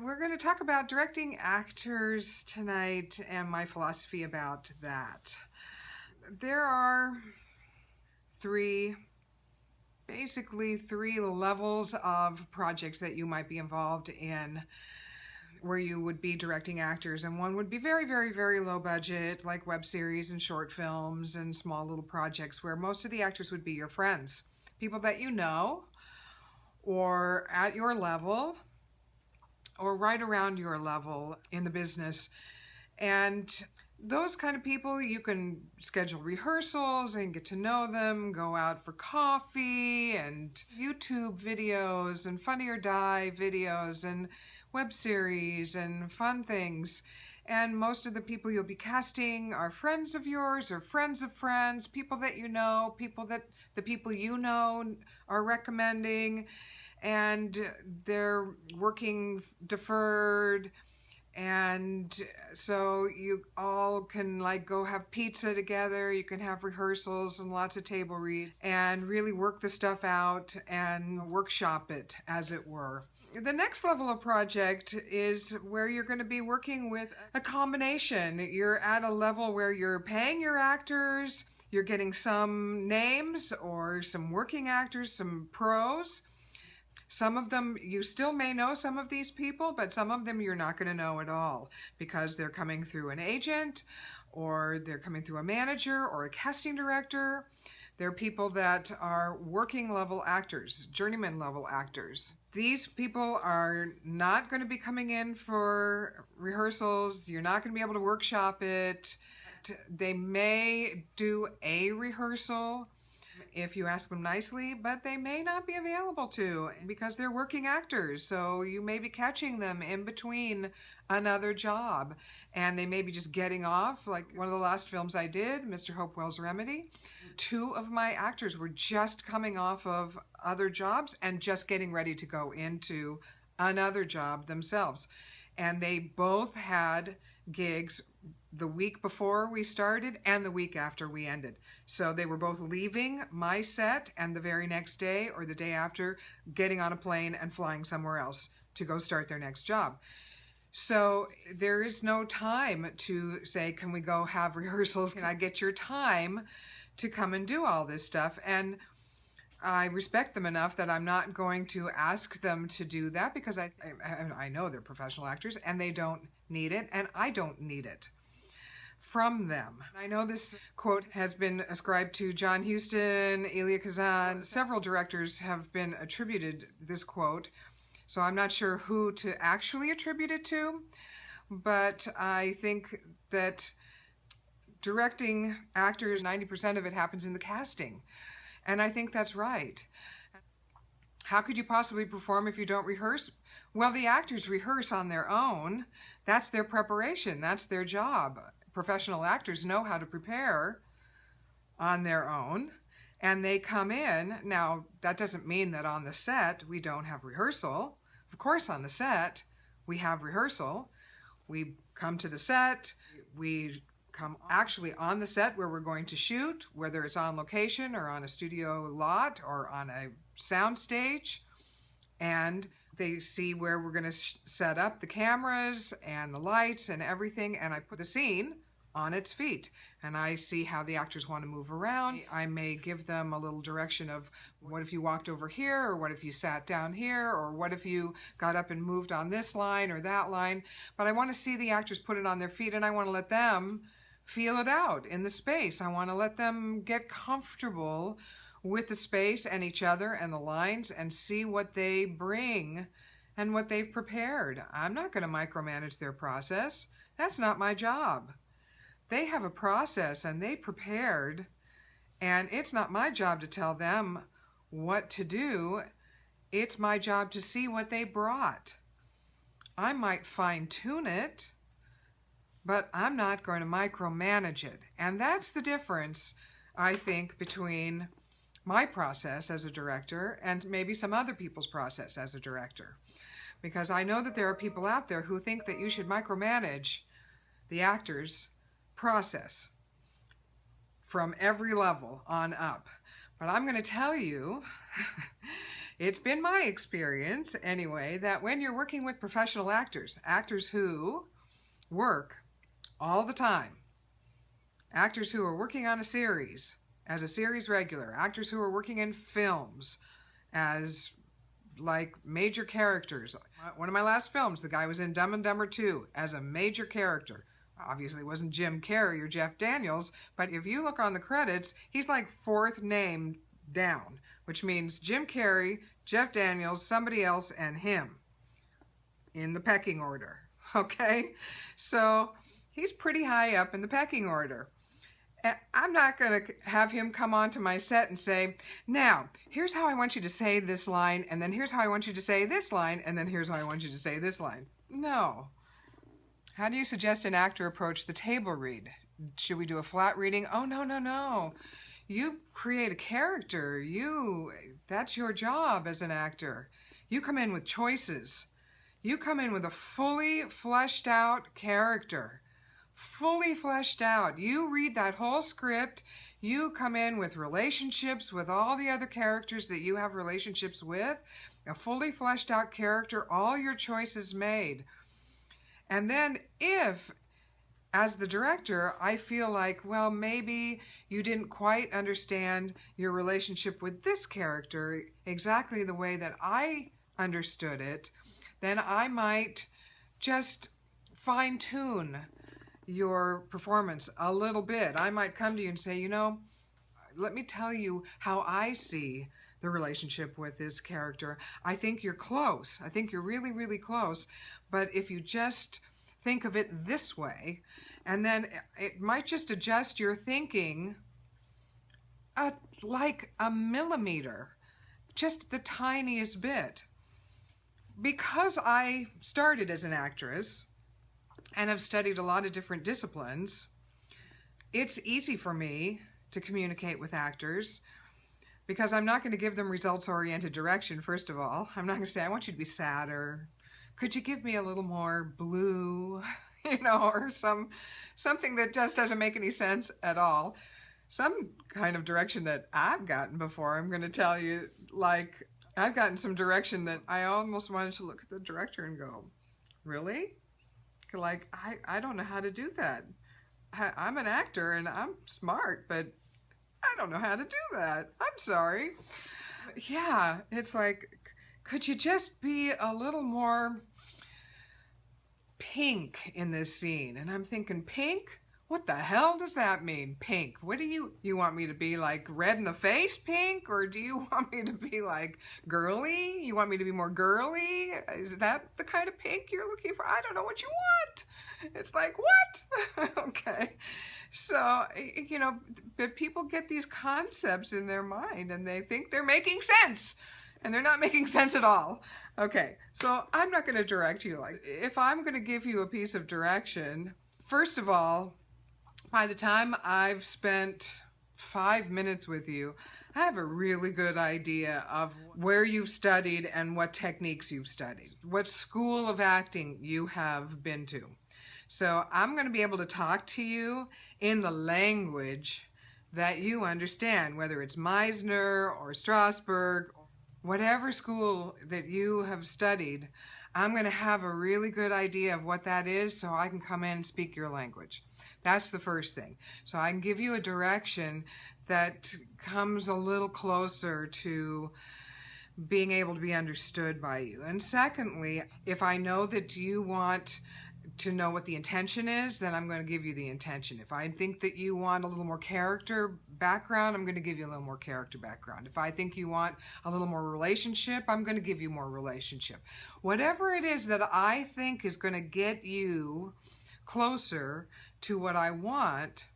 we're going to talk about directing actors tonight and my philosophy about that. There are basically three levels of projects that you might be involved in where you would be directing actors, and one would be very, very, very low budget, like web series and short films and small little projects where most of the actors would be your friends, people that you know or at your level or right around your level in the business. And those kind of people, you can schedule rehearsals and get to know them, go out for coffee and YouTube videos and Funny or Die videos and web series and fun things. And most of the people you'll be casting are friends of yours or friends of friends, people that you know, people that the people you know are recommending, and they're working deferred. And so you all can like go have pizza together, you can have rehearsals and lots of table reads and really work the stuff out and workshop it, as it were. The next level of project is where you're going to be working with a combination. You're at a level where you're paying your actors, you're getting some names or some working actors, some pros. Some of them, you still may know some of these people, but some of them you're not going to know at all because they're coming through an agent or they're coming through a manager or a casting director. They're people that are working level actors, journeyman level actors. These people are not going to be coming in for rehearsals. You're not going to be able to workshop it. They may do a rehearsal if you ask them nicely, but they may not be available to because they're working actors. So you may be catching them in between another job and they may be just getting off. Like one of the last films I did, Mr. Hopewell's Remedy, 2 of my actors were just coming off of other jobs and just getting ready to go into another job themselves. And they both had gigs the week before we started and the week after we ended. So they were both leaving my set and the very next day or the day after getting on a plane and flying somewhere else to go start their next job. So there is no time to say, can we go have rehearsals? Can I get your time to come and do all this stuff? And I respect them enough that I'm not going to ask them to do that because I know they're professional actors and they don't need it and I don't need it from them. I know this quote has been ascribed to John Huston, Elia Kazan. Several directors have been attributed this quote, so I'm not sure who to actually attribute it to, but I think that directing actors, 90% of it happens in the casting, and I think that's right. How could you possibly perform if you don't rehearse? Well, the actors rehearse on their own. That's their preparation. That's their job. Professional actors know how to prepare on their own, and they come in. Now, that doesn't mean that on the set we don't have rehearsal. Of course, on the set we have rehearsal. We come to the set, we come actually on the set where we're going to shoot, whether it's on location or on a studio lot or on a sound stage, and they see where we're going to set up the cameras and the lights and everything, and I put the scene on its feet and I see how the actors want to move around. I may give them a little direction of what if you walked over here, or what if you sat down here, or what if you got up and moved on this line or that line. But I want to see the actors put it on their feet and I want to let them feel it out in the space. I want to let them get comfortable with the space and each other and the lines and see what they bring and what they've prepared. I'm not going to micromanage their process. That's not my job. They have a process and they prepared, and it's not my job to tell them what to do. It's my job to see what they brought. I might fine-tune it, but I'm not going to micromanage it. And that's the difference, I think, between my process as a director and maybe some other people's process as a director. Because I know that there are people out there who think that you should micromanage the actor's process from every level on up. But I'm going to tell you, it's been my experience anyway, that when you're working with professional actors, actors who work all the time, actors who are working on a series as a series regular, actors who are working in films as like major characters. One of my last films, the guy was in Dumb and Dumber 2 as a major character. Obviously it wasn't Jim Carrey or Jeff Daniels, but if you look on the credits, he's like fourth name down, which means Jim Carrey, Jeff Daniels, somebody else, and him in the pecking order, okay? So he's pretty high up in the pecking order. And I'm not going to have him come onto my set and say, now, here's how I want you to say this line, and then here's how I want you to say this line, and then here's how I want you to say this line. No. How do you suggest an actor approach the table read? Should we do a flat reading? Oh, no, no, no. You create a character. That's your job as an actor. You come in with choices. You come in with a fully fleshed out character. Fully fleshed out. You read that whole script. You come in with relationships with all the other characters that you have relationships with. A fully fleshed out character, all your choices made. And then if, as the director, I feel like, well, maybe you didn't quite understand your relationship with this character exactly the way that I understood it, then I might just fine-tune your performance a little bit. I might come to you and say, let me tell you how I see the relationship with this character. I think you're close. I think you're really, really close. But if you just think of it this way, and then it might just adjust your thinking like a millimeter, just the tiniest bit. Because I started as an actress and have studied a lot of different disciplines, it's easy for me to communicate with actors because I'm not going to give them results-oriented direction, first of all. I'm not going to say, I want you to be sadder. Could you give me a little more blue? Or something that just doesn't make any sense at all. Some kind of direction that I've gotten before, I'm going to tell you, like, I've gotten some direction that I almost wanted to look at the director and go, really? Like, I don't know how to do that. I'm an actor and I'm smart, but I don't know how to do that. I'm sorry. Yeah, it's like, could you just be a little more pink in this scene? And I'm thinking, pink? What the hell does that mean, pink? What do you want me to be like red in the face pink? Or do you want me to be like girly? You want me to be more girly? Is that the kind of pink you're looking for? I don't know what you want. It's like, what? Okay. So, but people get these concepts in their mind and they think they're making sense. And they're not making sense at all. Okay, so I'm not going to direct you. Like, if I'm going to give you a piece of direction, first of all, by the time I've spent 5 minutes with you, I have a really good idea of where you've studied and what techniques you've studied, what school of acting you have been to. So I'm going to be able to talk to you in the language that you understand, whether it's Meisner or Strasberg, whatever school that you have studied. I'm going to have a really good idea of what that is so I can come in and speak your language. That's the first thing. So I can give you a direction that comes a little closer to being able to be understood by you. And secondly, if I know that you want to know what the intention is, then I'm going to give you the intention. If I think that you want a little more character background, I'm going to give you a little more character background. If I think you want a little more relationship, I'm going to give you more relationship. Whatever it is that I think is going to get you closer to what I want,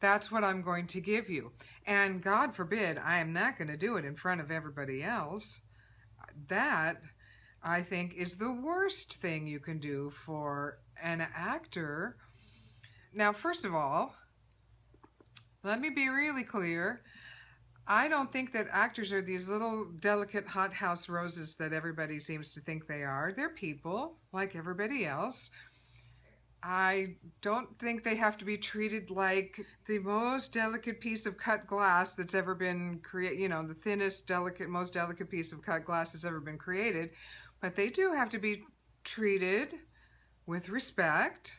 that's what I'm going to give you. And God forbid, I am not going to do it in front of everybody else. That, I think, is the worst thing you can do for an actor. Now, first of all, let me be really clear. I don't think that actors are these little delicate hothouse roses that everybody seems to think they are. They're people like everybody else. I don't think they have to be treated like the most delicate piece of cut glass that's ever been created, the thinnest, most delicate piece of cut glass that's ever been created. But they do have to be treated with respect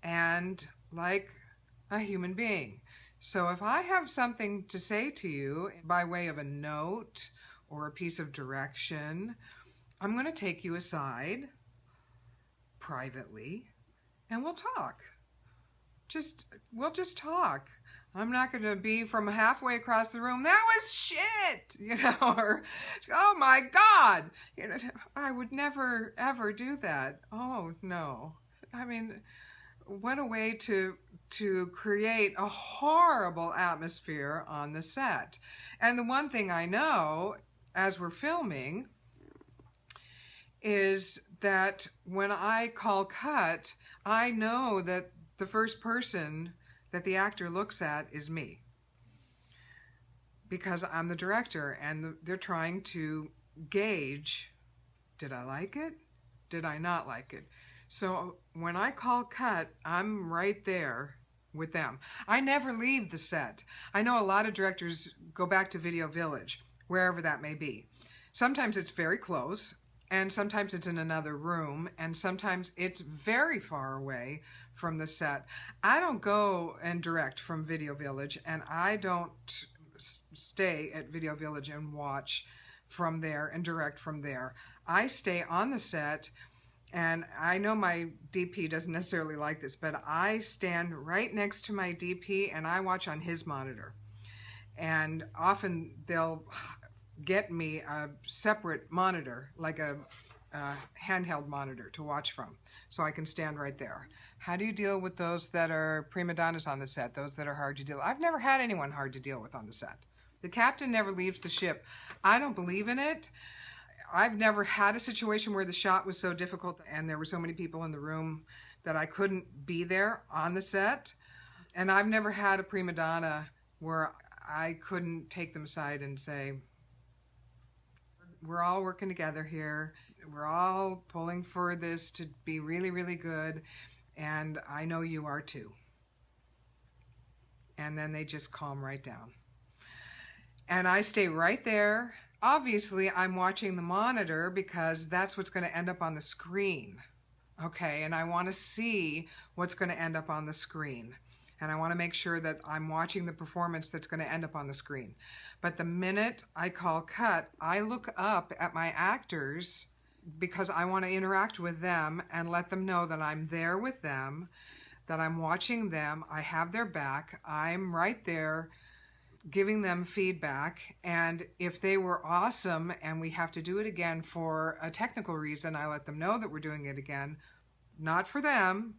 and like a human being. So if I have something to say to you by way of a note or a piece of direction, I'm going to take you aside privately and we'll talk. We'll just talk. I'm not going to be from halfway across the room, that was shit, or, oh my God, I would never, ever do that. Oh, no. I mean, what a way to create a horrible atmosphere on the set. And the one thing I know as we're filming is that when I call cut, I know that the first person that the actor looks at is me, because I'm the director and they're trying to gauge, did I like it? Did I not like it? So when I call cut, I'm right there with them. I never leave the set. I know a lot of directors go back to Video Village, wherever that may be. Sometimes it's very close, and sometimes it's in another room, and sometimes it's very far away from the set. I don't go and direct from Video Village, and I don't stay at Video Village and watch from there and direct from there. I stay on the set, and I know my DP doesn't necessarily like this, but I stand right next to my DP and I watch on his monitor. And often they'll get me a separate monitor, like a handheld monitor to watch from, so I can stand right there. How do you deal with those that are prima donnas on the set, those that are hard to deal with? I've never had anyone hard to deal with on the set. The captain never leaves the ship. I don't believe in it. I've never had a situation where the shot was so difficult and there were so many people in the room that I couldn't be there on the set. And I've never had a prima donna where I couldn't take them aside and say, we're all working together here. We're all pulling for this to be really, really good. And I know you are too. And then they just calm right down. And I stay right there. Obviously, I'm watching the monitor because that's what's going to end up on the screen. Okay, and I want to see what's going to end up on the screen. And I want to make sure that I'm watching the performance that's going to end up on the screen. But the minute I call cut, I look up at my actors because I want to interact with them and let them know that I'm there with them, that I'm watching them, I have their back, I'm right there giving them feedback. And if they were awesome and we have to do it again for a technical reason, I let them know that we're doing it again, not for them,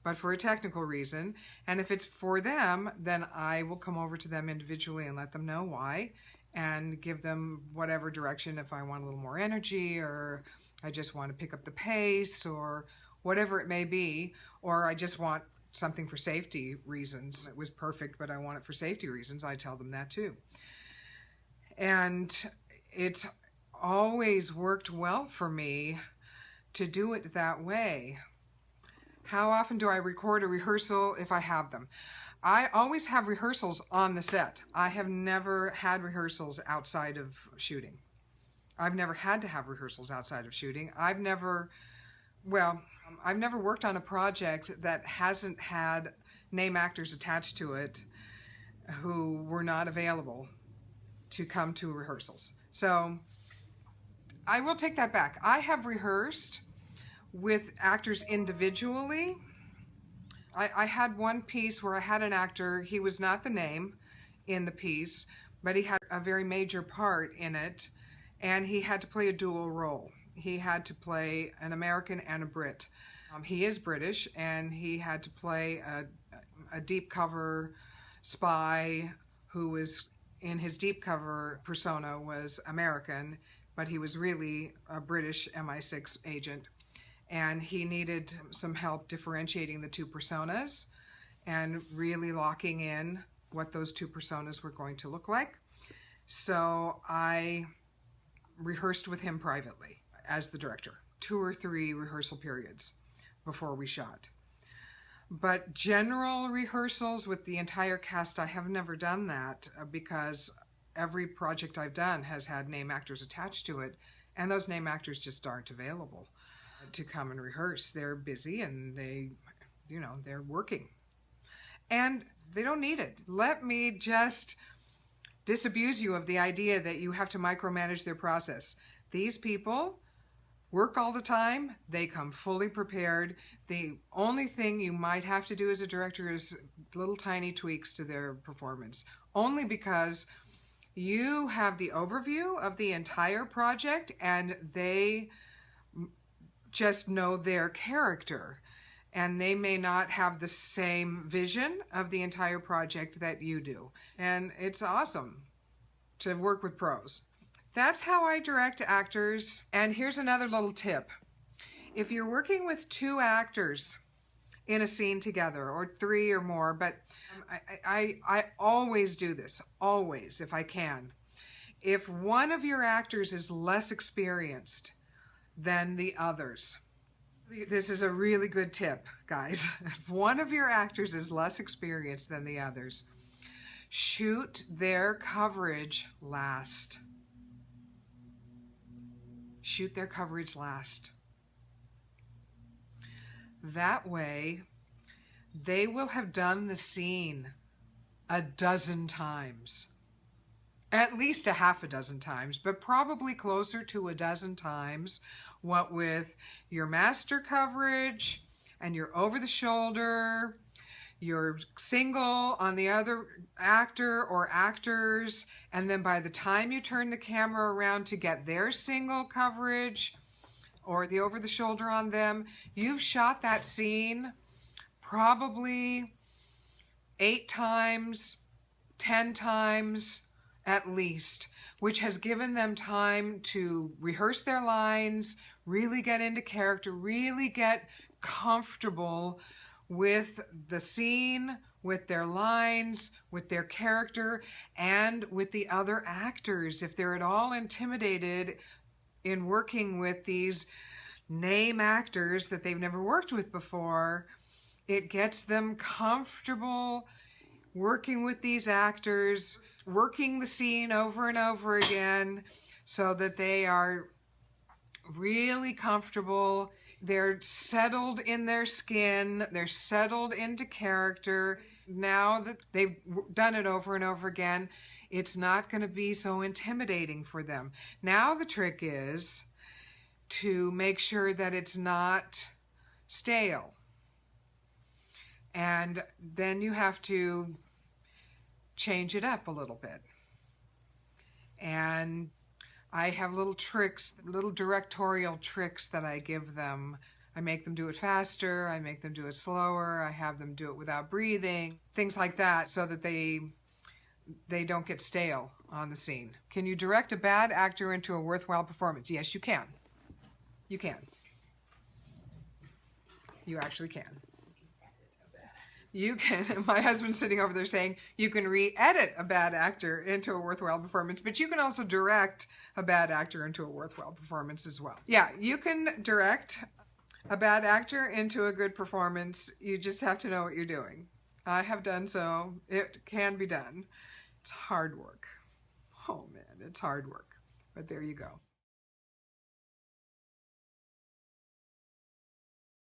but for a technical reason. And if it's for them, then I will come over to them individually and let them know why and give them whatever direction, if I want a little more energy or I just want to pick up the pace or whatever it may be, or I just want something for safety reasons. It was perfect, but I want it for safety reasons. I tell them that too. And it's always worked well for me to do it that way. How often do I record a rehearsal if I have them? I always have rehearsals on the set. I have never had rehearsals outside of shooting. I've never had to have rehearsals outside of shooting. I've never worked on a project that hasn't had name actors attached to it who were not available to come to rehearsals. So I will take that back. I have rehearsed with actors individually. I had one piece where I had an actor, he was not the name in the piece, but he had a very major part in it, and he had to play a dual role. He had to play an American and a Brit. He is British, and he had to play a deep cover spy who was, in his deep cover persona, was American, but he was really a British MI6 agent. And he needed some help differentiating the two personas and really locking in what those two personas were going to look like. So I rehearsed with him privately as the director, 2 or 3 rehearsal periods before we shot. But general rehearsals with the entire cast, I have never done that because every project I've done has had name actors attached to it, and those name actors just aren't available to come and rehearse. They're busy and they're working. And they don't need it. Let me just disabuse you of the idea that you have to micromanage their process. These people work all the time. They come fully prepared. The only thing you might have to do as a director is little tiny tweaks to their performance, only because you have the overview of the entire project and they just know their character, and they may not have the same vision of the entire project that you do. And it's awesome to work with pros. That's how I direct actors. And here's another little tip. If you're working with 2 actors in a scene together, or 3 or more, but I always do this, always, if I can. If one of your actors is less experienced than the others, this is a really good tip, guys. If one of your actors is less experienced than the others, shoot their coverage last. Shoot their coverage last. That way, they will have done the scene a dozen times. At least a half a dozen times, but probably closer to a dozen times, what with your master coverage and your over the shoulder, your single on the other actor or actors, and then by the time you turn the camera around to get their single coverage or the over the shoulder on them, you've shot that scene probably 8 times, 10 times at least, which has given them time to rehearse their lines, really get into character, really get comfortable with the scene, with their lines, with their character, and with the other actors. If they're at all intimidated in working with these name actors that they've never worked with before, it gets them comfortable working with these actors, working the scene over and over again so that they are really comfortable. They're settled in their skin. They're settled into character. Now that they've done it over and over again, it's not going to be so intimidating for them. Now the trick is to make sure that it's not stale. And then you have to change it up a little bit. And I have little tricks, little directorial tricks that I give them. I make them do it faster, I make them do it slower, I have them do it without breathing, things like that, so that they don't get stale on the scene. Can you direct a bad actor into a worthwhile performance? Yes, you can. You can. You actually can. You can, my husband's sitting over there saying, you can re-edit a bad actor into a worthwhile performance, but you can also direct a bad actor into a worthwhile performance as well. Yeah, you can direct a bad actor into a good performance. You just have to know what you're doing. I have done so. It can be done. It's hard work. Oh man, it's hard work. But there you go.